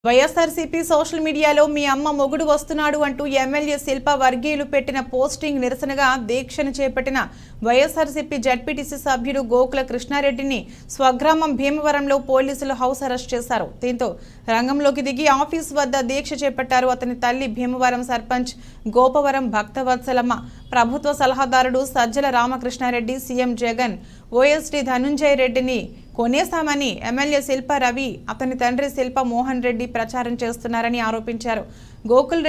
YSRCP social మీడియాలో మీ అమ్మ మొగుడు వస్తున్నాడు అంటూ ఎమ్మెల్యే శిల్ప వర్గీయులు పెట్టిన పోస్టింగ్ నిరసనగా దీక్షను చేపట్టిన వైఎస్ఆర్సీపీ జడ్పీటీసీ సభ్యుడు గోకుల కృష్ణారెడ్డిని స్వగ్రామం భీమవరంలో పోలీసులు హౌస్ అరెస్ట్ చేశారు. దీంతో రంగంలోకి దిగి ఆఫీస్ వద్ద దీక్ష చేపట్టారు. అతని తల్లి భీమవరం సర్పంచ్ గోపవరం భక్తవత్సలమ్మ, ప్రభుత్వ సలహాదారుడు సజ్జల రామకృష్ణారెడ్డి, సీఎం జగన్ ఓఎస్డీ ధనుంజయ రెడ్డిని కొనేశామని ఎమ్మెల్యే శిల్ప రవి, అతని తండ్రి శిల్ప మోహన్ రెడ్డి ప్రచారం చేస్తున్నారని ఆరోపించారు. గోకుల్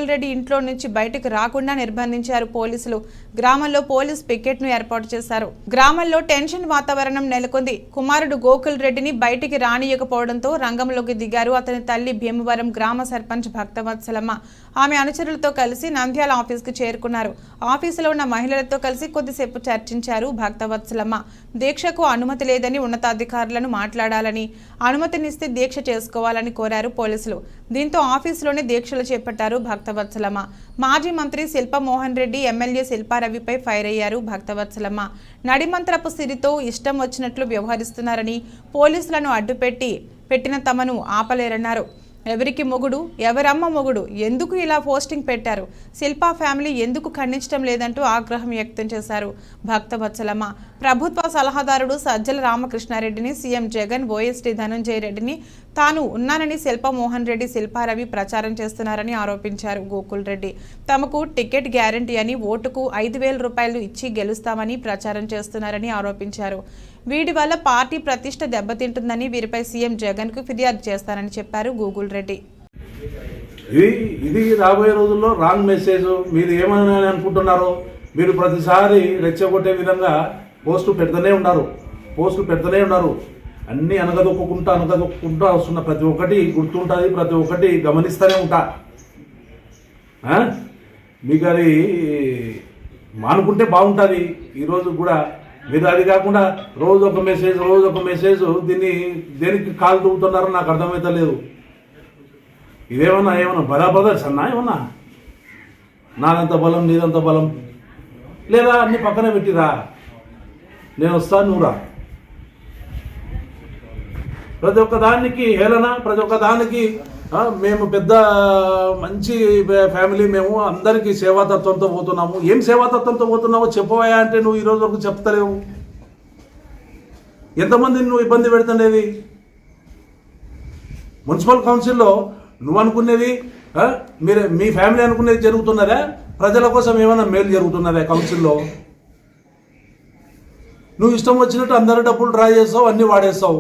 రెడ్డి ఇంట్లో నుంచి బయటకు రాకుండా నిర్బంధించారు పోలీసులు. గ్రామంలో పోలీస్ పికెట్ ను ఏర్పాటు చేశారు. గ్రామంలో టెన్షన్ వాతావరణం నెలకొంది. కుమారుడు గోకుల్ రెడ్డిని బయటికి రానియకపోవడంతో రంగంలోకి దిగారు. అతని తల్లి భీమవరం గ్రామ సర్పంచ్ భక్తవత్సలమ్మ, ఆమె అనుచరులతో కలిసి నంద్యాల ఆఫీస్కు చేరుకున్నారు. ఆఫీసులో ఉన్న మహిళలతో కలిసి కొద్దిసేపు చర్చించారు. భక్తవత్సలమ్మ దీక్షకు అనుమతి లేదని ఉన్నతాధికారులను మాట్లాడాలని, అనుమతినిస్తే దీక్ష చేసుకోవాలని కోరారు పోలీసులు. దీంతో ఆఫీసులోనే దీక్షలు చేపట్టారు భక్తవత్సలమ్మ. మాజీ మంత్రి శిల్ప మోహన్ రెడ్డి, ఎమ్మెల్యే శిల్పారవిపై ఫైర్ అయ్యారు భక్తవత్సలమ్మ. నడిమంత్రపు సిరితో ఇష్టం వచ్చినట్లు వ్యవహరిస్తున్నారని, పోలీసులను పెట్టిన తమను ఆపలేరన్నారు. ఎవరికి మొగుడు, ఎవరమ్మ మొగుడు, ఎందుకు ఇలా పోస్టింగ్ పెట్టారు, శిల్పా ఫ్యామిలీ ఎందుకు ఖండించడం లేదంటూ ఆగ్రహం వ్యక్తం చేశారు భక్తవత్సలమ్మ. ప్రభుత్వ సలహాదారుడు సజ్జల రామకృష్ణారెడ్డిని, సీఎం జగన్ ఓఎస్డీ ధనుంజయ రెడ్డిని తాను ఉన్నానని శిల్ప మోహన్ రెడ్డి, శిల్పారవి ప్రచారం చేస్తున్నారని ఆరోపించారు. గోకుల్ రెడ్డి తమకు టికెట్ గ్యారంటీ అని, ఓటుకు 5,000 రూపాయలు ఇచ్చి గెలుస్తామని ప్రచారం చేస్తున్నారని ఆరోపించారు. వీడి వల్ల పార్టీ ప్రతిష్ట దెబ్బతింటుందని, వీరిపై సీఎం జగన్ కు ఫిర్యాదు చేస్తానని చెప్పారు గోకుల్ రెడ్డి. ఇది రాబోయే రోజుల్లో రాంగ్ మెసేజ్. మీరు ఏమని అనుకుంటున్నారో, మీరు ప్రతిసారి రెచ్చగొట్టే విధంగా పోస్టులు పెడుతూనే ఉన్నారు. అన్నీ అనగదొక్కుంటా వస్తున్న ప్రతి ఒక్కటి గుర్తుంటుంది, ప్రతి ఒక్కటి గమనిస్తూనే ఉంటా. మీకు అది మానుకుంటే బాగుంటుంది. ఈరోజు కూడా మీరు అది కాకుండా రోజు ఒక మెసేజ్ దీన్ని దేనికి కాలు తూగుతున్నారో నాకు అర్థమవుతలేదు. ఏమన్నా బరాబర్స్ అన్నా, ఏమన్నా నాదంత బలం నీదంత బలం లేదా, అన్ని పక్కన పెట్టిరా, నేను వస్తాను నువ్వు రా. ప్రతి ఒక్క దానికి హేళన, ప్రతి ఒక్క దానికి మేము పెద్ద మంచి ఫ్యామిలీ, మేము అందరికీ సేవాతత్వంతో పోతున్నాము. ఏం సేవాతత్వంతో పోతున్నావో చెప్పవయా అంటే నువ్వు ఈరోజు వరకు చెప్తలేవు. ఎంతమందిని నువ్వు ఇబ్బంది పెడుతుండేది? మున్సిపల్ కౌన్సిల్లో నువ్వు అనుకునేది, మీ ఫ్యామిలీ అనుకునేది జరుగుతున్నదా? ప్రజల కోసం ఏమైనా మేలు జరుగుతున్నదా కౌన్సిల్లో? నువ్వు ఇష్టం వచ్చినట్టు అందరి డబ్బులు డ్రా చేస్తావు, అన్నీ వాడేస్తావు,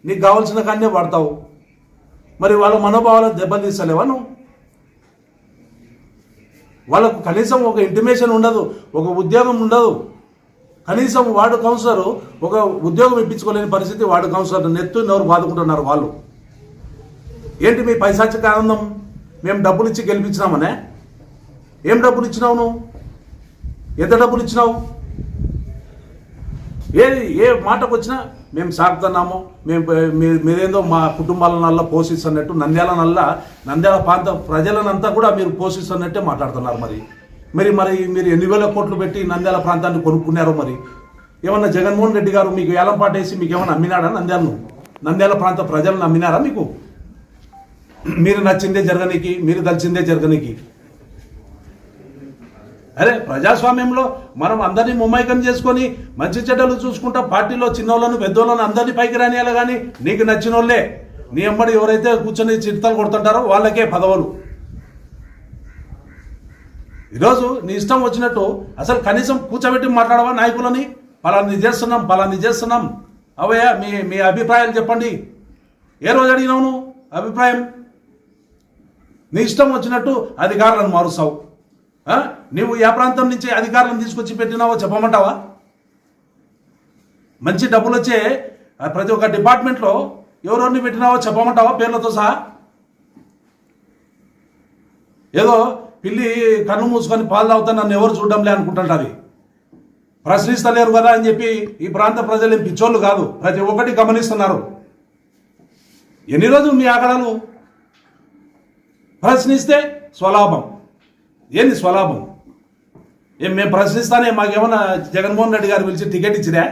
నీకు కావాల్సిన కాన్నే వాడతావు. మరి వాళ్ళ మనోభావాలను దెబ్బతీస్తలేవా నువ్వు? వాళ్ళకు కనీసం ఒక ఇంటిమేషన్ ఉండదు, ఒక ఉద్యోగం ఉండదు. కనీసం వార్డు కౌన్సిలర్ ఒక ఉద్యోగం ఇప్పించుకోలేని పరిస్థితి. వార్డు కౌన్సిలర్ నెత్తున్నెవరు బాదుకుంటున్నారు వాళ్ళు. ఏంటి మీ పైశాచిక ఆనందం? మేము డబ్బులు ఇచ్చి గెలిపించినామనే? ఏం డబ్బులు ఇచ్చినావు నువ్వు? ఎంత డబ్బులు ఇచ్చినావు? ఏ మాటకు వచ్చినా మేము సాగుతున్నాము, మీరేందో మా కుటుంబాల నల్ల పోషిస్తున్నట్టు, నంద్యాల ప్రాంత ప్రజలనంతా కూడా మీరు పోషిస్తున్నట్టే మాట్లాడుతున్నారు. మీరు ఎన్ని వేల కోట్లు పెట్టి నంద్యాల ప్రాంతాన్ని కొనుక్కున్నారో మరి. ఏమన్నా జగన్మోహన్ రెడ్డి గారు మీకు ఏలంపాటేసి మీకు ఏమన్నా అమ్మినాడా? నంద్యాల ప్రాంత ప్రజలను అమ్మినారా మీకు? మీరు నచ్చిందే జరగనీకి, మీరు దలిచిందే జరగనీకి. అరే ప్రజాస్వామ్యంలో మనం అందరినీ ముమ్మైకం చేసుకొని మంచి చెడ్డలు చూసుకుంటా, పార్టీలో చిన్నోళ్ళను పెద్దోళ్ళను అందరినీ పైకి రానియాలి. కానీ నీకు నచ్చిన వాళ్ళే, నీ అమ్మడి ఎవరైతే కూర్చొని చిట్టాలు కొడుతుంటారో వాళ్ళకే పదవులు. ఈరోజు నీ ఇష్టం వచ్చినట్టు అసలు కనీసం కూర్చోబెట్టి మాట్లాడవా నాయకులని? పలాన్ని చేస్తున్నాం అవయ్యా, మీ అభిప్రాయాలు చెప్పండి. ఏ రోజు అడిగినావు నువ్వు అభిప్రాయం? నీ ఇష్టం వచ్చినట్టు అధికారులను మారుస్తావు. నువ్వు ఏ ప్రాంతం నుంచి అధికారులను తీసుకొచ్చి పెట్టినావో చెప్పమంటావా? మంచి డబ్బులు వచ్చే ప్రతి ఒక్క డిపార్ట్మెంట్లో ఎవరెవరిని పెట్టినావో చెప్పమంటావా పేర్లతో సహా? ఏదో పిల్లి కన్ను మూసుకొని పాలు తాగుతా నన్ను ఎవరు చూడడంలే అనుకుంటుంటుంది. ప్రశ్నిస్తలేరు కదా అని చెప్పి ఈ ప్రాంత ప్రజలు ఏం పిచ్చోళ్ళు కాదు, ప్రతి ఒక్కటి గమనిస్తున్నారు. ఎన్ని రోజులు మీ ఆకడాలు? ప్రశ్నిస్తే స్వలాభం. ఏంది స్వలాభం? మేము ప్రశ్నిస్తానే మాకేమన్నా జగన్మోహన్ రెడ్డి గారు పిలిచి టికెట్ ఇచ్చిరా?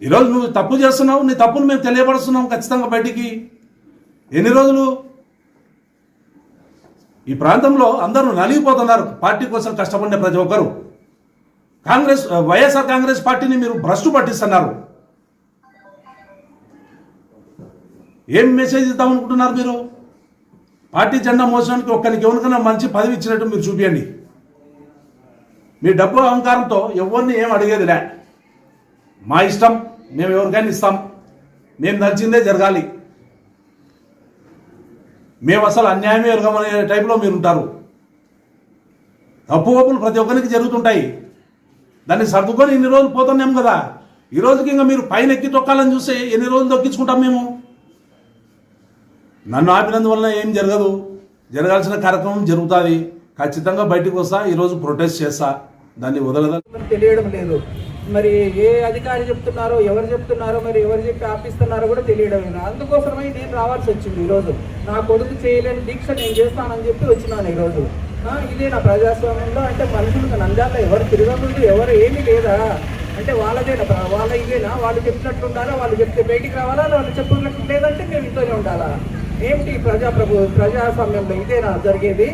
ఈరోజు నువ్వు తప్పు చేస్తున్నావు, నీ తప్పును మేము తెలియపరుస్తున్నాం ఖచ్చితంగా బయటికి. ఎన్ని రోజులు? ఈ ప్రాంతంలో అందరూ నలిగిపోతున్నారు పార్టీ కోసం కష్టపడిన ప్రతి ఒక్కరు. వైఎస్ఆర్ కాంగ్రెస్ పార్టీని మీరు భ్రష్టు పట్టిస్తున్నారు. ఏం మెసేజ్ ఇద్దామనుకుంటున్నారు మీరు? పార్టీ జెండా మోసడానికి ఒక్కరికి ఎవరికైనా మంచి పదవి ఇచ్చినట్టు మీరు చూపించండి. మీ డబ్బు అహంకారంతో ఎవరిని ఏం అడిగేదిలే. మా ఇష్టం, మేము ఎవరికైనా ఇస్తాం, మేము నచ్చిందే జరగాలి, మేము అసలు అన్యాయమే ఎరగమనే టైప్లో మీరు ఉంటారు. తప్పు ఒప్పులు ప్రతి ఒక్కరికి జరుగుతుంటాయి. దాన్ని సర్దుకొని ఇన్ని రోజులు పోతున్నాం కదా. ఈ రోజుకి ఇంకా మీరు పైన ఎక్కి తొక్కాలని చూస్తే ఎన్ని రోజులు దొక్కించుకుంటాం మేము? నన్ను ఆపినందువల్ల ఏం జరగదు. జరగాల్సిన కార్యక్రమం జరుగుతుంది. ఖచ్చితంగా బయటకు వస్తా. ఈరోజు ప్రొటెస్ట్ చేస్తా. దాన్ని వదలదా తెలియడం లేదు. మరి ఏ అధికారి చెప్తున్నారో, ఎవరు చెప్తున్నారో, మరి ఎవరు చెప్పి ఆపిస్తున్నారో కూడా తెలియడం లేదు. అందుకోసమై నేను రావాల్సి వచ్చింది. ఈరోజు నా కొడుకు చేయలేని దీక్ష నేను చేస్తానని చెప్పి వచ్చినాను ఈరోజు. ఇదే నా ప్రజాస్వామ్యంలో అంటే మనుషులకు నంద్యాలలో ఎవరు తిరగకుండా ఎవరు ఏమీ లేదా అంటే వాళ్ళదేనా, వాళ్ళ ఇదేనా? వాళ్ళు చెప్పినట్టు ఉండాలా? వాళ్ళు చెప్తే బయటికి రావాలా? వాళ్ళు చెప్పినట్టు లేదంటే మేము ఇంట్లోనే ఉండాలా? ఏమిటి ప్రజాస్వామ్యంలో ఇదేనా జరిగేది?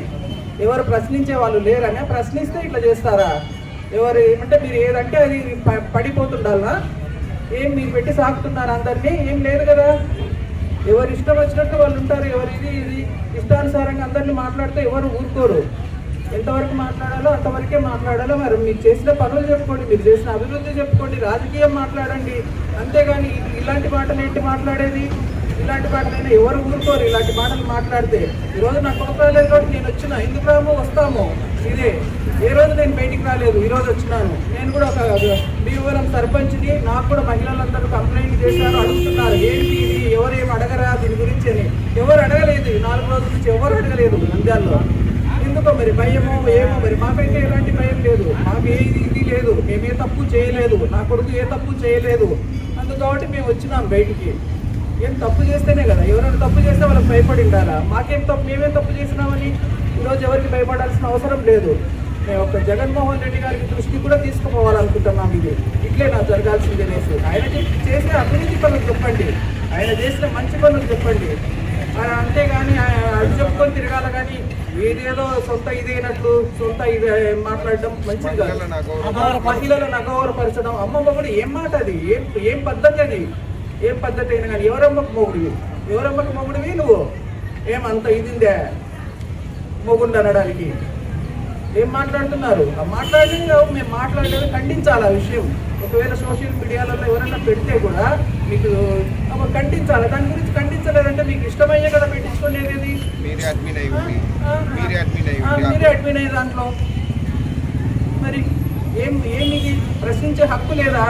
ఎవరు ప్రశ్నించే వాళ్ళు లేరనే ప్రశ్నిస్తే ఇట్లా చేస్తారా? ఎవరు ఏమంటే మీరు ఏదంటే అది పడిపోతుండాలా? ఏం మీరు పెట్టి సాగుతున్నారు అందరినీ? ఏం లేదు కదా. ఎవరు ఇష్టం వచ్చినట్టు వాళ్ళు ఉంటారు. ఎవరు ఇది ఇష్టానుసారంగా అందరినీ మాట్లాడితే ఎవరు ఊరుకోరు. ఎంతవరకు మాట్లాడాలో అంతవరకే మాట్లాడాలో. మరి మీరు చేసిన పనులు చెప్పుకోండి, మీరు చేసిన అభివృద్ధి చెప్పుకోండి, రాజకీయం మాట్లాడండి. అంతేగాని ఇలాంటి మాటలు ఏంటి మాట్లాడేది? ఇలాంటి మాటలైనా ఎవరు ఊరుకోరు ఇలాంటి మాటలు మాట్లాడితే. ఈరోజు నాకు కోపరాలేదు కాబట్టి నేను వచ్చిన. ఎందుకు రామో వస్తాము ఇదే. ఏ రోజు నేను బయటికి రాలేదు, ఈరోజు వచ్చినాను. నేను కూడా ఒక భీమవరం సర్పంచ్ని. నాకు కూడా మహిళలందరూ కంప్లైంట్ చేశారు, అడుగుతున్నారు ఏంటి ఇది, ఎవరేం అడగరా దీని గురించి అని. ఎవరు అడగలేదు. 4 రోజుల నుంచి ఎవరు అడగలేదు నంద్యాలలో. ఎందుకో మరి భయమో ఏమో మరి. మాకైతే ఎలాంటి భయం లేదు, మాకు ఏ ఇది లేదు, మేమే తప్పు చేయలేదు, నా కొడుకు ఏ తప్పు చేయలేదు. అందుకు కాబట్టి మేము వచ్చినాం బయటికి. ఏం తప్పు చేస్తేనే కదా, ఎవరైనా తప్పు చేస్తే వాళ్ళకి భయపడి ఉండాలా? మాకేం తప్పు, మేమేం తప్పు చేసినామని ఈరోజు ఎవరికి భయపడాల్సిన అవసరం లేదు. మేము ఒక జగన్మోహన్ రెడ్డి గారికి దృష్టి కూడా తీసుకుపోవాలనుకుంటున్నాం. ఇది ఇట్లే నాకు జరగాల్సిందే అనేసి. ఆయన చేసిన అభివృద్ధి పనులు చెప్పండి, ఆయన చేసిన మంచి పనులు చెప్పండి. అంతేగాని అది చెప్పుకొని తిరగాల. కానీ ఏదేదో సొంత ఇదైనట్లు సొంత ఇది మాట్లాడడం మంచిది కాదు. మహిళలను అగౌరవపరచడం. అమ్మమ్మ కూడా ఏం మాట అది? ఏం పద్ధతి అది? ఏం పద్ధతి అయినా కానీ ఎవరమ్మకు మొగుడివి? ఎవరమ్మకు మొగుడివి నువ్వు? ఏమంత ఇదిందే మొగుండు అనడానికి? ఏం మాట్లాడుతున్నారు? మాట్లాడి మేము మాట్లాడలేదు, ఖండించాలి ఆ విషయం. ఒకవేళ సోషల్ మీడియాలలో ఎవరైనా పెడితే కూడా మీకు ఖండించాలి. దాని గురించి ఖండించలేదంటే మీకు ఇష్టమయ్యే కదా పెట్టించుకునేది. మీరే అడ్మిన్ అయ్యే దాంట్లో మరి ఏమి ప్రశ్నించే హక్కు లేదా?